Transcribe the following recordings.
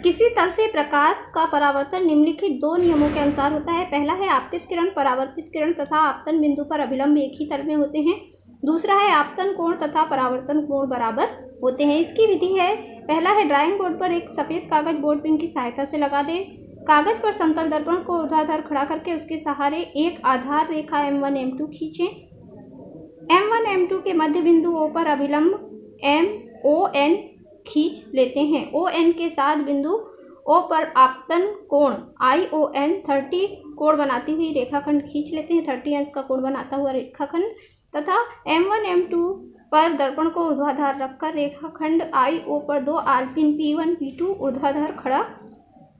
किसी तल से प्रकाश का परावर्तन निम्नलिखित दो नियमों के अनुसार होता है। पहला है आपतित किरण, परावर्तित किरण तथा आपतन बिंदु पर अभिलंब एक ही तल में होते हैं। दूसरा है आपतन कोण तथा परावर्तन कोण बराबर होते हैं। इसकी विधि है, पहला है ड्राइंग बोर्ड पर एक सफ़ेद कागज बोर्ड पिन की सहायता से लगा दें। कागज पर समतल दर्पण को ऊर्ध्वाधर खड़ा करके उसके सहारे एक आधार रेखा M1 M2 खींचें। M1 M2 के मध्य बिंदु O पर अभिलंब MON खींच लेते हैं। ON के साथ बिंदु O पर आपतन कोण ION 30 कोण बनाती हुई रेखाखंड खींच लेते हैं, 30 अंश का कोण बनाता हुआ रेखाखंड, तथा M1 M2 पर दर्पण को ऊर्ध्वाधर रखकर रेखाखंड IO पर दो आलपिन P1 P2 ऊर्ध्वाधर खड़ा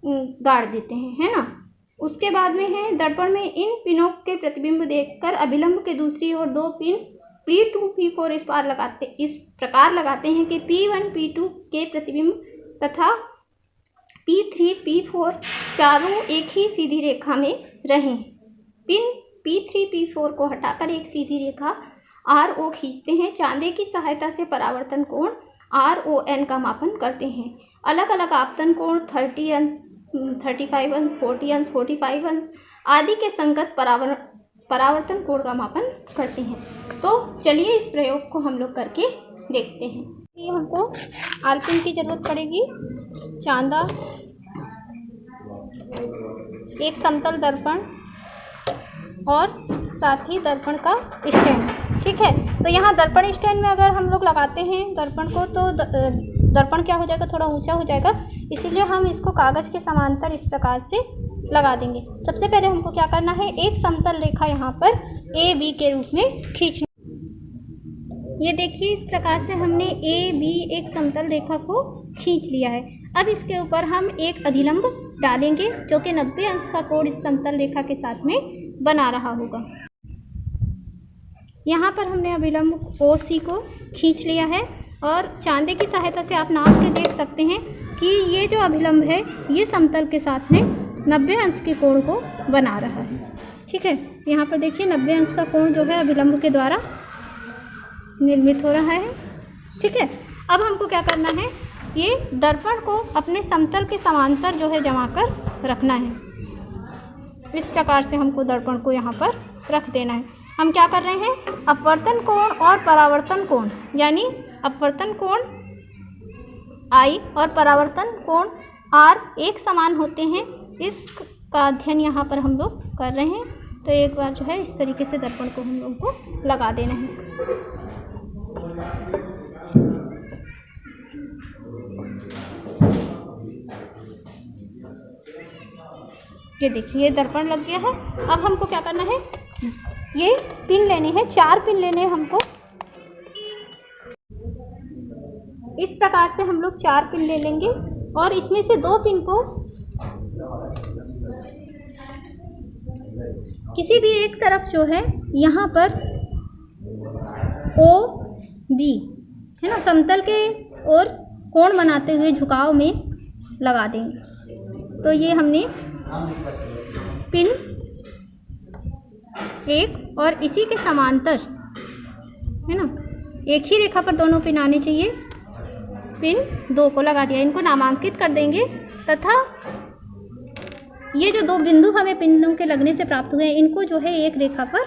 गाड़ देते हैं, है ना। उसके बाद में है दर्पण में इन पिनों के प्रतिबिंब देखकर अभिलंब के दूसरी ओर दो पिन P2 P4 इस प्रकार लगाते हैं कि P1 P2 के प्रतिबिंब तथा P3 P4 चारों एक ही सीधी रेखा में रहें। पिन P3 P4 को हटाकर एक सीधी रेखा RO खींचते हैं। चांदे की सहायता से परावर्तन कोण RON का मापन करते हैं। अलग अलग आपतन कोण 30 अंश, 35 अंश, 40 अंश, 45 अंश आदि के संगत परावर्तन कोण का मापन करते हैं। तो चलिए इस प्रयोग को हम लोग करके देखते हैं। ये हमको आलपिन की ज़रूरत पड़ेगी, चांदा, एक समतल दर्पण और साथ ही दर्पण का स्टैंड। ठीक है, तो यहाँ दर्पण स्टैंड में अगर हम लोग लगाते हैं दर्पण को तो दर्पण क्या हो जाएगा, थोड़ा ऊंचा हो जाएगा, इसीलिए हम इसको कागज़ के समांतर इस प्रकार से लगा देंगे। सबसे पहले हमको क्या करना है, एक समतल रेखा यहाँ पर AB के रूप में खींचना। ये देखिए इस प्रकार से हमने AB एक समतल रेखा को खींच लिया है। अब इसके ऊपर हम एक अभिलंब डालेंगे जो कि 90 अंश का कोण इस समतल रेखा के साथ में बना रहा होगा। यहाँ पर हमने अभिलंब OC को खींच लिया है और चांदे की सहायता से आप नाप के देख सकते हैं कि ये जो अभिलंब है ये समतल के साथ में 90 अंश के कोण को बना रहा है। ठीक है, यहाँ पर देखिए 90 अंश का कोण जो है अभिलंब के द्वारा निर्मित हो रहा है। ठीक है, अब हमको क्या करना है, ये दर्पण को अपने समतल के समांतर जो है जमा कर रखना है। इस प्रकार से हमको दर्पण को यहाँ पर रख देना है। हम क्या कर रहे हैं, अपवर्तन कोण और परावर्तन कोण, यानी अपवर्तन कोण I और परावर्तन कोण R एक समान होते हैं, इसका अध्ययन यहाँ पर हम लोग कर रहे हैं। तो एक बार जो है इस तरीके से दर्पण को हम लोग को लगा देना है। ये देखिए दर्पण लग गया है। अब हमको क्या करना है, ये पिन लेने हैं, 4 पिन लेने हैं हमको। इस प्रकार से हम लोग 4 पिन ले लेंगे और इसमें से 2 पिन को किसी भी एक तरफ जो है यहाँ पर OB है ना, समतल के और कोण बनाते हुए झुकाव में लगा देंगे। तो ये हमने पिन 1 और इसी के समांतर है ना, एक ही रेखा पर दोनों पिन आने चाहिए, पिन 2 को लगा दिया। इनको नामांकित कर देंगे तथा ये जो 2 बिंदु हमें पिनों के लगने से प्राप्त हुए हैं इनको जो है एक रेखा पर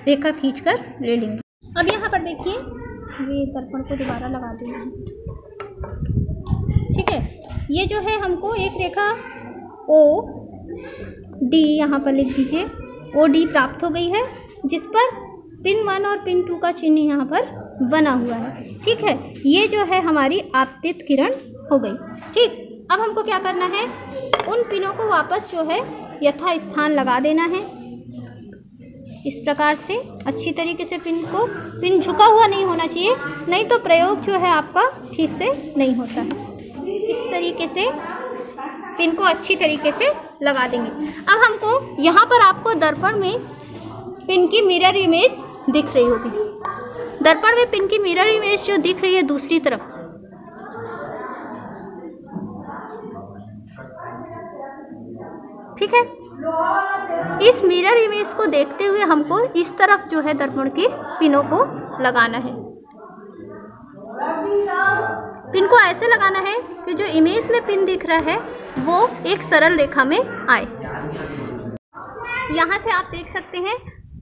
रेखा खींचकर ले लेंगे। अब यहाँ पर देखिए ये दर्पण को दोबारा लगा देंगे। ठीक है, ये जो है हमको एक रेखा OD यहाँ पर लिख दीजिए, OD प्राप्त हो गई है, जिस पर पिन 1 और पिन 2 का चिन्ह यहाँ पर बना हुआ है। ठीक है, ये जो है हमारी आपतित किरण हो गई। ठीक, अब हमको क्या करना है, उन पिनों को वापस जो है यथा स्थान लगा देना है। इस प्रकार से अच्छी तरीके से पिन झुका हुआ नहीं होना चाहिए, नहीं तो प्रयोग जो है आपका ठीक से नहीं होता है। इस तरीके से पिन को अच्छी तरीके से लगा देंगे। अब हमको यहाँ पर आपको दर्पण में पिन की मिरर इमेज दिख रही होगी। दर्पण में पिन की मिरर इमेज जो दिख रही है दूसरी तरफ, ठीक है, इस मिरर इमेज को देखते हुए हमको इस तरफ जो है दर्पण के पिनों को लगाना है। पिन को ऐसे लगाना है कि जो इमेज में पिन दिख रहा है वो एक सरल रेखा में आए। यहाँ से आप देख सकते हैं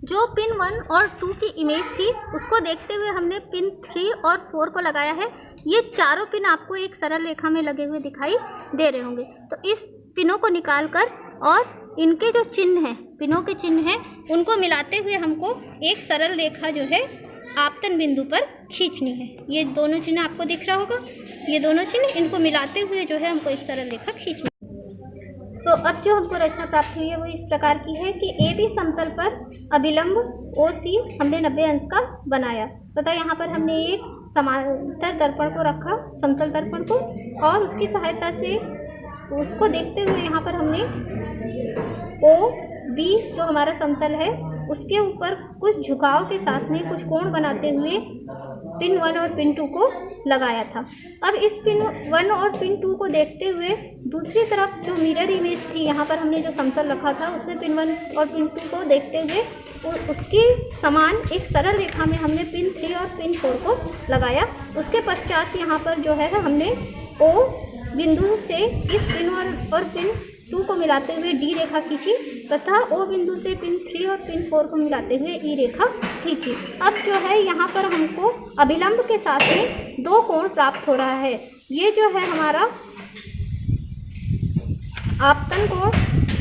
जो पिन 1 और 2 की इमेज थी उसको देखते हुए हमने पिन 3 और 4 को लगाया है। ये चारों पिन आपको एक सरल रेखा में लगे हुए दिखाई दे रहे होंगे। तो इस पिनों को निकाल कर और इनके जो चिन्ह हैं, पिनों के चिन्ह हैं, उनको मिलाते हुए हमको एक सरल रेखा जो है आपतन बिंदु पर खींचनी है। ये दोनों चिन्ह आपको दिख रहा होगा, ये दोनों चिन्ह, इनको मिलाते हुए जो है हमको एक सरल रेखा खींचनी है। तो अब जो हमको रचना प्राप्त हुई है वो इस प्रकार की है कि ए बी समतल पर अभिलंब ओ सी हमने 90 अंश का बनाया तथा यहाँ पर हमने एक समांतर दर्पण को रखा, समतल दर्पण को, और उसकी सहायता से उसको देखते हुए यहाँ पर हमने ओ बी जो हमारा समतल है उसके ऊपर कुछ झुकाव के साथ में कुछ कोण बनाते हुए पिन 1 और पिन 2 को लगाया था। अब इस पिन 1 और पिन 2 को देखते हुए दूसरी तरफ जो मिरर इमेज थी, यहाँ पर हमने जो समतल रखा था उसमें पिन 1 और पिन 2 को देखते हुए उसकी समान एक सरल रेखा में हमने पिन 3 और पिन 4 को लगाया। उसके पश्चात यहाँ पर जो है हमने ओ बिंदु से इस पिन और पिन 2 को मिलाते हुए डी रेखा खींची तथा ओ बिंदु से पिन 3 और पिन 4 को मिलाते हुए ई रेखा खींची। अब जो है यहाँ पर हमको अभिलंब के साथ में 2 कोण प्राप्त हो रहा है। ये जो है हमारा आपतन कोण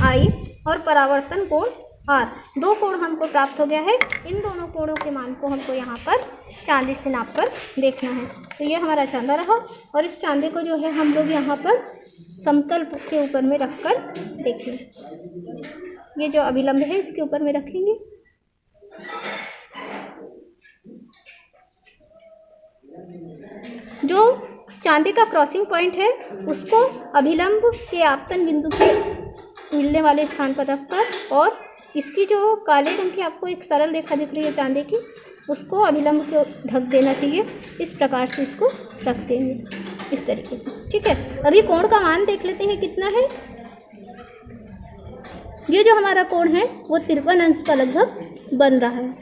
आई और परावर्तन कोण आर, 2 कोण हमको प्राप्त हो गया है। इन दोनों कोणों के मान को हमको यहाँ पर चांदी से नाप कर देखना है। तो ये हमारा चांदा रहा और इस चांदी को जो है हम लोग यहाँ पर समतल के ऊपर में रखकर देखेंगे। ये जो अभिलंब है इसके ऊपर में रखेंगे। जो चांदी का क्रॉसिंग पॉइंट है उसको अभिलंब के आपतन बिंदु के मिलने वाले स्थान पर रखकर और इसकी जो काले रंग की आपको एक सरल रेखा दिख रही है चांदी की, उसको अभिलंब को ढक देना चाहिए। इस प्रकार से इसको रख देंगे इस तरीके से, ठीक है। अभी कोण का मान देख लेते हैं कितना है। ये जो हमारा कोण है वो 53 अंश का लगभग बन रहा है।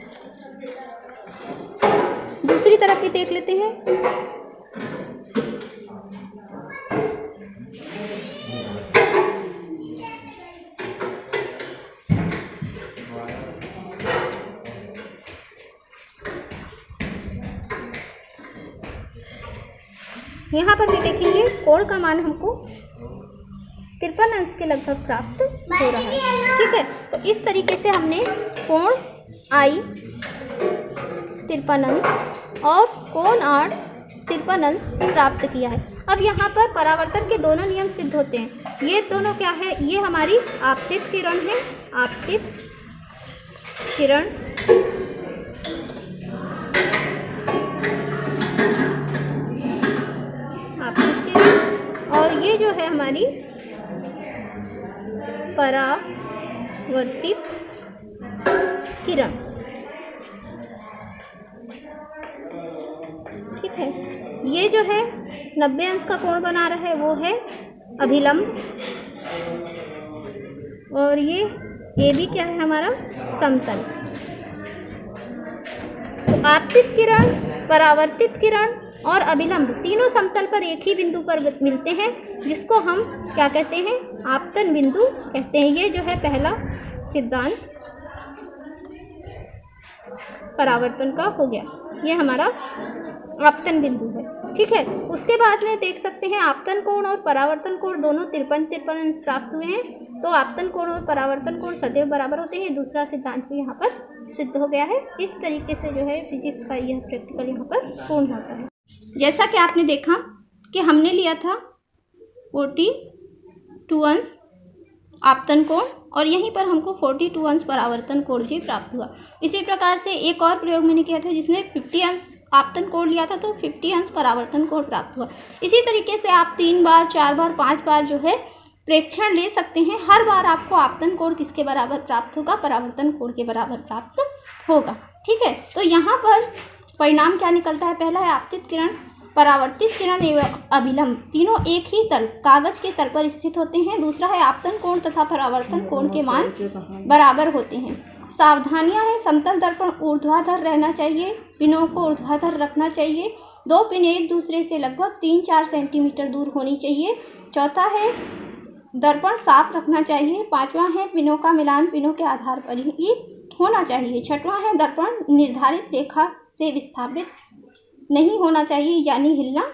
दूसरी तरफ भी देख लेते हैं। यहाँ पर भी देखेंगे कोण का मान हमको 53 अंश के लगभग प्राप्त हो रहा है, ठीक है। तो इस तरीके से हमने कोण आई 53 अंश और कोण आर 53 अंश प्राप्त किया है। अब यहाँ पर परावर्तन के दोनों नियम सिद्ध होते हैं। ये दोनों क्या है, ये हमारी आपतित किरण है, आपतित किरण, और ये जो है हमारी परावर्तित किरण, ठीक है। ये जो है 90 अंश का कोण बना रहा है वो है अभिलंब, और ये भी क्या है हमारा समतल। तो आपतित किरण, परावर्तित किरण और अभिलंब तीनों समतल पर एक ही बिंदु पर मिलते हैं, जिसको हम क्या कहते हैं, आपतन बिंदु कहते हैं। ये जो है पहला सिद्धांत परावर्तन का हो गया, ये हमारा आपतन बिंदु है, ठीक है। उसके बाद में देख सकते हैं आपतन कोण और परावर्तन कोण दोनों 53 अंश प्राप्त हुए हैं। तो आपतन कोण और परावर्तन कोण सदैव बराबर होते हैं। दूसरा सिद्धांत भी यहाँ पर सिद्ध हो गया है। इस तरीके से जो है फिजिक्स का यह प्रैक्टिकल यहाँ पर पूर्ण होता है। जैसा कि आपने देखा कि हमने लिया था 42 अंश आपतन कोण और यहीं पर हमको 42 अंश परावर्तन कोण भी प्राप्त हुआ। इसी प्रकार से एक और प्रयोग मैंने किया था जिसमें 50 अंश आपतन कोण लिया था, तो 50 अंश परावर्तन कोण प्राप्त हुआ। इसी तरीके से आप 3 बार, 4 बार, 5 बार जो है प्रेक्षण ले सकते हैं। हर बार आपको आपतन कोण किसके बराबर प्राप्त होगा, परावर्तन कोण के बराबर प्राप्त होगा, ठीक है। तो यहाँ पर परिणाम क्या निकलता है, पहला है आपतित किरण, परावर्तित किरण एवं अभिलंब तीनों एक ही तल, कागज के तल पर स्थित होते हैं। दूसरा है आपतन कोण तथा परावर्तन कोण के मान बराबर होते हैं। सावधानियां हैं, समतल दर्पण ऊर्ध्वाधर रहना चाहिए, पिनों को ऊर्ध्वाधर रखना चाहिए, 2 पिन एक दूसरे से लगभग 3-4 सेंटीमीटर दूर होनी चाहिए। चौथा है दर्पण साफ रखना चाहिए। 5वां है पिनों का मिलान पिनों के आधार पर ही होना चाहिए। 6वां है दर्पण निर्धारित रेखा से विस्थापित नहीं होना चाहिए, यानी हिलना